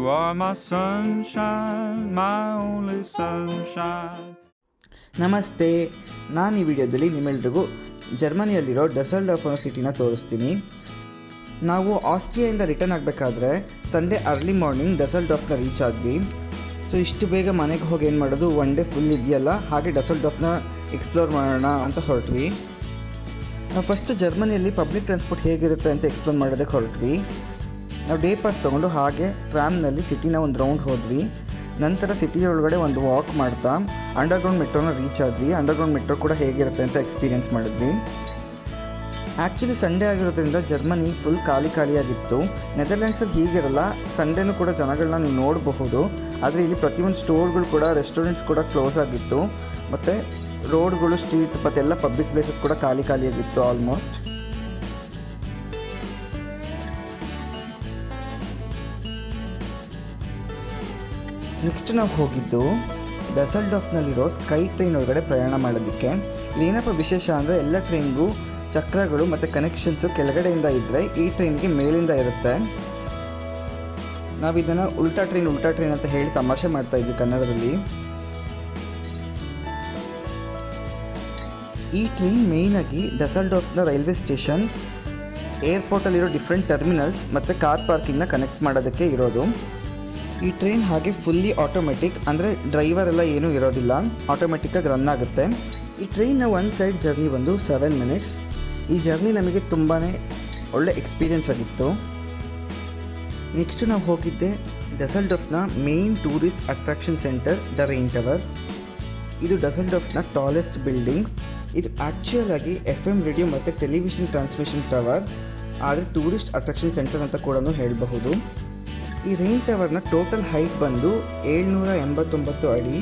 are my sunshine, my only sunshine. ನಮಸ್ತೆ, ನಾನು ಈ ವಿಡಿಯೋದಲ್ಲಿ ನಿಮ್ಮೆಲ್ರಿಗೂ ಜರ್ಮನಿಯಲ್ಲಿರೋ ಡಸೆಲ್ಡಾರ್ಫ್ ಅನ್ನೋ ಸಿಟಿನ ತೋರಿಸ್ತೀನಿ. ನಾವು ಆಸ್ಟ್ರಿಯಾಯಿಂದ ರಿಟರ್ನ್ ಆಗಬೇಕಾದ್ರೆ ಸಂಡೇ ಅರ್ಲಿ ಮಾರ್ನಿಂಗ್ ಡಸೆಲ್ಡಾರ್ಫ್ನ ರೀಚ್ ಆದ್ವಿ. ಸೊ ಇಷ್ಟು ಬೇಗ ಮನೆಗೆ ಹೋಗಿ ಏನು ಮಾಡೋದು, ಒನ್ ಡೇ ಫುಲ್ ಇದೆಯಲ್ಲ, ಹಾಗೆ ಡಸೆಲ್ಡಾರ್ಫ್ನ ಎಕ್ಸ್ಪ್ಲೋರ್ ಮಾಡೋಣ ಅಂತ ಹೊರಟ್ವಿ. ನಾವು ಫಸ್ಟು ಜರ್ಮನಿಯಲ್ಲಿ ಪಬ್ಲಿಕ್ ಟ್ರಾನ್ಸ್ಪೋರ್ಟ್ ಹೇಗಿರುತ್ತೆ ಅಂತ ಎಕ್ಸ್ಪ್ಲೋರ್ ಮಾಡೋದಕ್ಕೆ ಹೊರಟ್ವಿ. ನಾವು ಡೇ ಪಾಸ್ ತೊಗೊಂಡು ಹಾಗೆ ಟ್ರಾಮ್ನಲ್ಲಿ ಸಿಟಿನ ಒಂದು ರೌಂಡ್ ಹೋದ್ವಿ. ನಂತರ ಸಿಟಿ ಒಳಗಡೆ ಒಂದು ವಾಕ್ ಮಾಡ್ತಾ ಅಂಡರ್ಗ್ರೌಂಡ್ ಮೆಟ್ರೋನ ರೀಚ್ ಆದ್ವಿ. ಅಂಡರ್ಗ್ರೌಂಡ್ ಮೆಟ್ರೋ ಕೂಡ ಹೇಗಿರುತ್ತೆ ಅಂತ ಎಕ್ಸ್ಪೀರಿಯೆನ್ಸ್ ಮಾಡಿದ್ವಿ. ಆ್ಯಕ್ಚುಲಿ ಸಂಡೇ ಆಗಿರೋದ್ರಿಂದ ಜರ್ಮನಿ ಫುಲ್ ಖಾಲಿಯಾಗಿತ್ತು. ನೆದರ್ಲ್ಯಾಂಡ್ಸಲ್ಲಿ ಹೀಗಿರಲ್ಲ, ಸಂಡೇನೂ ಕೂಡ ಜನಗಳನ್ನ ನೀವು ನೋಡಬಹುದು. ಆದರೆ ಇಲ್ಲಿ ಪ್ರತಿಯೊಂದು ಸ್ಟೋರ್ಗಳು ಕೂಡ, ರೆಸ್ಟೋರೆಂಟ್ಸ್ ಕೂಡ ಕ್ಲೋಸ್ ಆಗಿತ್ತು. ಮತ್ತು ರೋಡ್ಗಳು, ಸ್ಟ್ರೀಟ್ ಮತ್ತು ಎಲ್ಲ ಪಬ್ಲಿಕ್ ಪ್ಲೇಸಸ್ ಕೂಡ ಖಾಲಿಯಾಗಿತ್ತು ಆಲ್ಮೋಸ್ಟ್. ನೆಕ್ಸ್ಟ್ ನಾವು ಹೋಗಿದ್ದು ಡಸೆಲ್ಡಾರ್ಫ್ನಲ್ಲಿರೋ ಸ್ಕೈ ಟ್ರೈನ್ ಒಳಗಡೆ ಪ್ರಯಾಣ ಮಾಡೋದಕ್ಕೆ. ಏನಪ್ಪ ವಿಶೇಷ ಅಂದರೆ ಎಲ್ಲ ಟ್ರೈನ್ಗೂ ಚಕ್ರಗಳು ಮತ್ತು ಕನೆಕ್ಷನ್ಸು ಕೆಳಗಡೆಯಿಂದ ಇದ್ದರೆ ಈ ಟ್ರೈನ್ಗೆ ಮೇಲಿಂದ ಇರುತ್ತೆ. ನಾವಿದನ್ನು ಉಲ್ಟಾ ಟ್ರೈನ್ ಅಂತ ಹೇಳಿ ತಮಾಷೆ ಮಾಡ್ತಾ ಇದ್ವಿ ಕನ್ನಡದಲ್ಲಿ. ಈ ಟ್ರೈನ್ ಮೇಯ್ನಾಗಿ ಡಸೆಲ್ಡಾರ್ಫ್ನ ರೈಲ್ವೆ ಸ್ಟೇಷನ್, ಏರ್ಪೋರ್ಟಲ್ಲಿರೋ ಡಿಫ್ರೆಂಟ್ ಟರ್ಮಿನಲ್ಸ್ ಮತ್ತು ಕಾರ್ ಪಾರ್ಕಿಂಗ್ನ ಕನೆಕ್ಟ್ ಮಾಡೋದಕ್ಕೆ ಇರೋದು. ಈ ಟ್ರೈನ್ ಹಾಗೆ ಫುಲ್ಲಿ ಆಟೋಮೆಟಿಕ್, ಅಂದರೆ ಡ್ರೈವರ್ ಎಲ್ಲ ಏನೂ ಇರೋದಿಲ್ಲ, ಆಟೋಮೆಟಿಕ್ಕಾಗಿ ರನ್ ಆಗುತ್ತೆ. ಈ ಟ್ರೈನ್ನ ಒನ್ ಸೈಡ್ ಜರ್ನಿ ಬಂದು 7 ಮಿನಿಟ್ಸ್. ಈ ಜರ್ನಿ ನಮಗೆ ತುಂಬಾ ಒಳ್ಳೆ ಎಕ್ಸ್ಪೀರಿಯೆನ್ಸ್ ಆಗಿತ್ತು. ನೆಕ್ಸ್ಟ್ ನಾವು ಹೋಗಿದ್ದೆ ಡಸೆಲ್ಡಾರ್ಫ್ನ main tourist attraction center, the Rhine tower. ಇದು ಡಸೆಲ್ಡಾರ್ಫ್ನ ಟಾಲೆಸ್ಟ್ ಬಿಲ್ಡಿಂಗ್. ಇದು ಆ್ಯಕ್ಚುಯಲ್ ಆಗಿ FM ರೇಡಿಯೋ ಮತ್ತು ಟೆಲಿವಿಷನ್ ಟ್ರಾನ್ಸ್ಮಿಷನ್ ಟವರ್, ಆದರೆ ಟೂರಿಸ್ಟ್ ಅಟ್ರಾಕ್ಷನ್ ಸೆಂಟರ್ ಅಂತ ಕೂಡ ಹೇಳಬಹುದು. ಈ ರೈನ್ ಟವರ್ನ ಟೋಟಲ್ ಹೈಟ್ ಬಂದು 789 ಅಡಿ.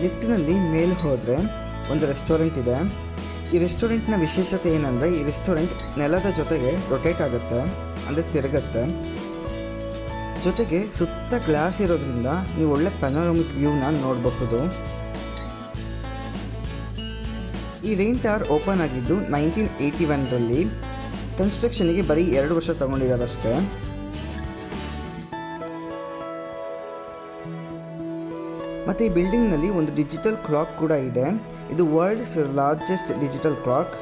ಲಿಫ್ಟ್ನಲ್ಲಿ ಮೇಲೆ ಹೋದರೆ ಒಂದು ರೆಸ್ಟೋರೆಂಟ್ ಇದೆ. ಈ ರೆಸ್ಟೋರೆಂಟ್ನ ವಿಶೇಷತೆ ಏನಂದರೆ, ಈ ರೆಸ್ಟೋರೆಂಟ್ ನೆಲದ ಜೊತೆಗೆ ರೊಟೇಟ್ ಆಗುತ್ತೆ, ಅಂದರೆ ತಿರುಗುತ್ತೆ. ಜೊತೆಗೆ ಸುತ್ತ ಗ್ಲಾಸ್ ಇರೋದ್ರಿಂದ ನೀವು ಒಳ್ಳೆ ಪನೋರಮಿಕ್ ವ್ಯೂನ ನೋಡಬಹುದು. ಈ ರೈನ್ ಟವರ್ ಓಪನ್ ಆಗಿದ್ದು 1981ರಲ್ಲಿ. ಕನ್ಸ್ಟ್ರಕ್ಷನಿಗೆ ಬರೀ 2 ವರ್ಷ ತಗೊಂಡಿದ್ದಾರೆ ಅಷ್ಟೇ. ಮತ್ತು ಈ ಬಿಲ್ಡಿಂಗ್ನಲ್ಲಿ ಒಂದು ಡಿಜಿಟಲ್ ಕ್ಲಾಕ್ ಕೂಡ ಇದೆ. ಇದು ವರ್ಲ್ಡ್ಸ್ ಲಾರ್ಜೆಸ್ಟ್ ಡಿಜಿಟಲ್ ಕ್ಲಾಕ್.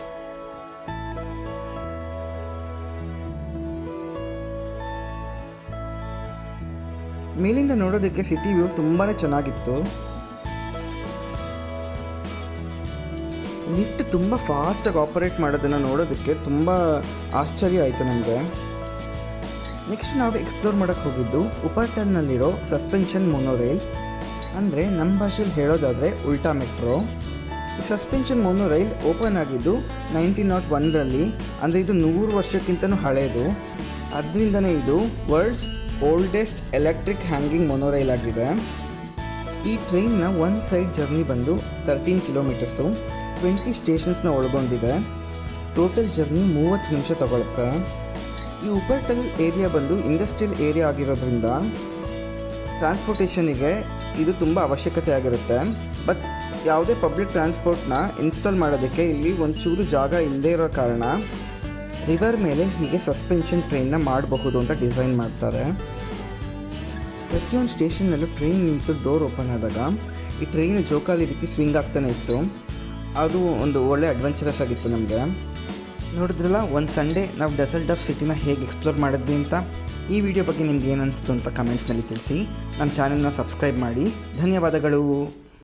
ಮೇಲಿಂದ ನೋಡೋದಕ್ಕೆ ಸಿಟಿ ವ್ಯೂ ತುಂಬಾ ಚೆನ್ನಾಗಿತ್ತು. ಲಿಫ್ಟ್ ತುಂಬ ಫಾಸ್ಟಾಗಿ ಆಪರೇಟ್ ಮಾಡೋದನ್ನು ನೋಡೋದಕ್ಕೆ ತುಂಬ ಆಶ್ಚರ್ಯ ಆಯಿತು ನನಗೆ. ನೆಕ್ಸ್ಟ್ ನಾವು ಎಕ್ಸ್ಪ್ಲೋರ್ ಮಾಡೋಕ್ಕೆ ಹೋಗಿದ್ದು ಉಪರ್ಟನ್ನಲ್ಲಿರೋ ಸಸ್ಪೆನ್ಷನ್ ಮೊನೊರೈಲ್, ಅಂದರೆ ನಮ್ಮ ಭಾಷೆಯಲ್ಲಿ ಹೇಳೋದಾದರೆ ಉಲ್ಟಾ ಮೆಟ್ರೋ. ಈ ಸಸ್ಪೆನ್ಷನ್ ಮೊನೊರೈಲ್ ಓಪನ್ ಆಗಿದ್ದು 1901ರಲ್ಲಿ, ಅಂದರೆ ಇದು 100 ವರ್ಷಕ್ಕಿಂತಲೂ ಹಳೆಯದು. ಅದರಿಂದನೇ ಇದು ವರ್ಲ್ಡ್ಸ್ ಓಲ್ಡೆಸ್ಟ್ ಎಲೆಕ್ಟ್ರಿಕ್ ಹ್ಯಾಂಗಿಂಗ್ ಮೊನೊರೈಲ್ ಆಗಿದೆ. ಈ ಟ್ರೈನ್ನ ಒನ್ ಸೈಡ್ ಜರ್ನಿ ಬಂದು 13 ಕಿಲೋಮೀಟರ್ಸು, 20 ಸ್ಟೇಷನ್ಸ್ನ ಒಳಗೊಂಡಿದೆ. ಟೋಟಲ್ ಜರ್ನಿ 30 ನಿಮಿಷ ತಗೊಳುತ್ತೆ. ಈ ಉಪರ್ಟಲ್ ಏರಿಯಾ ಬಂದು ಇಂಡಸ್ಟ್ರಿಯಲ್ ಏರಿಯಾ ಆಗಿರೋದ್ರಿಂದ ಟ್ರಾನ್ಸ್ಪೋರ್ಟೇಷನಿಗೆ ಇದು ತುಂಬ ಅವಶ್ಯಕತೆ ಆಗಿರುತ್ತೆ. ಬಟ್ ಯಾವುದೇ ಪಬ್ಲಿಕ್ ಟ್ರಾನ್ಸ್ಪೋರ್ಟ್ನ ಇನ್ಸ್ಟಾಲ್ ಮಾಡೋದಕ್ಕೆ ಇಲ್ಲಿ ಒಂಚೂರು ಜಾಗ ಇಲ್ಲದೇ ಇರೋ ಕಾರಣ ರಿವರ್ ಮೇಲೆ ಹೀಗೆ ಸಸ್ಪೆನ್ಷನ್ ಟ್ರೈನ್ನ ಮಾಡಬಹುದು ಅಂತ ಡಿಸೈನ್ ಮಾಡ್ತಾರೆ. ಪ್ರತಿಯೊಂದು ಸ್ಟೇಷನ್ನಲ್ಲೂ ಟ್ರೈನ್ ನಿಂತು ಡೋರ್ ಓಪನ್ ಆದಾಗ ಈ ಟ್ರೈನು ಜೋಕಾಲಿ ರೀತಿ ಸ್ವಿಂಗ್ ಆಗ್ತಾನೆ ಇತ್ತು. ಅದು ಒಂದು ಒಳ್ಳೆ ಅಡ್ವೆಂಚರಸ್ ಆಗಿತ್ತು ನಮಗೆ. ನೋಡಿದ್ರಲ್ಲ, ಒಂದು ಸಂಡೇ ನಾವು ಡಸೆಲ್ಡಾರ್ಫ್ ಸಿಟಿನ ಹೇಗೆ ಎಕ್ಸ್ಪ್ಲೋರ್ ಮಾಡಿದ್ವಿ ಅಂತ. ಈ ವಿಡಿಯೋ ಬಗ್ಗೆ ನಿಮ್ಗೆ ಏನು ಅನಿಸ್ತು ಅಂತ ಕಮೆಂಟ್ಸ್ನಲ್ಲಿ ತಿಳಿಸಿ. ನಮ್ಮ ಚಾನೆಲ್ನ ಸಬ್ಸ್ಕ್ರೈಬ್ ಮಾಡಿ. ಧನ್ಯವಾದಗಳು.